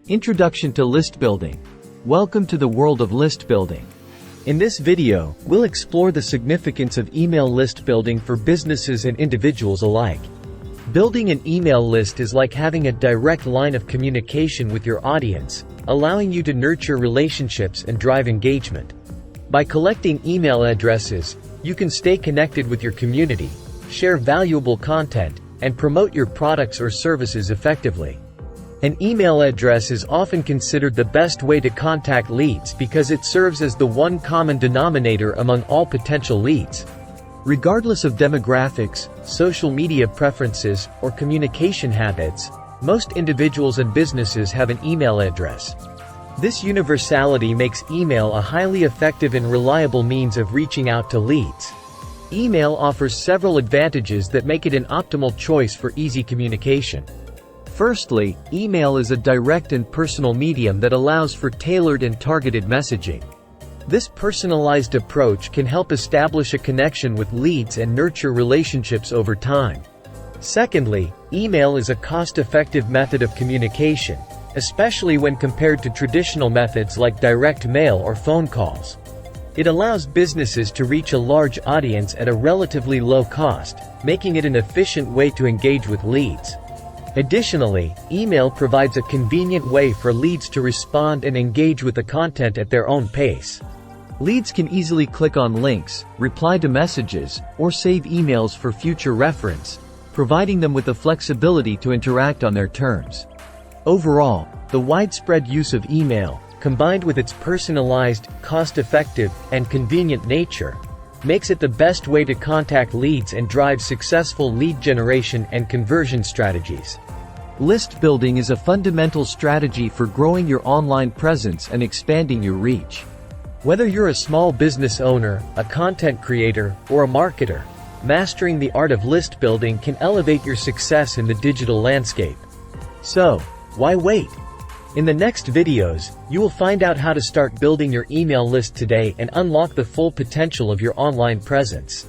Introduction to List Building. Welcome to the world of list building. In this video, we'll explore the significance of email list building for businesses and individuals alike. Building an email list is like having a direct line of communication with your audience, allowing you to nurture relationships and drive engagement. By collecting email addresses, you can stay connected with your community, share valuable content, and promote your products or services effectively. An email address is often considered the best way to contact leads because it serves as the one common denominator among all potential leads. Regardless of demographics, social media preferences, or communication habits, most individuals and businesses have an email address. This universality makes email a highly effective and reliable means of reaching out to leads. Email offers several advantages that make it an optimal choice for easy communication. Firstly, email is a direct and personal medium that allows for tailored and targeted messaging. This personalized approach can help establish a connection with leads and nurture relationships over time. Secondly, email is a cost-effective method of communication, especially when compared to traditional methods like direct mail or phone calls. It allows businesses to reach a large audience at a relatively low cost, making it an efficient way to engage with leads. Additionally, email provides a convenient way for leads to respond and engage with the content at their own pace. Leads can easily click on links, reply to messages, or save emails for future reference, providing them with the flexibility to interact on their terms. Overall, the widespread use of email, combined with its personalized, cost-effective, and convenient nature, makes it the best way to contact leads and drive successful lead generation and conversion strategies. List building is a fundamental strategy for growing your online presence and expanding your reach. Whether you're a small business owner, a content creator, or a marketer, mastering the art of list building can elevate your success in the digital landscape. So, why wait? In the next videos, you will find out how to start building your email list today and unlock the full potential of your online presence.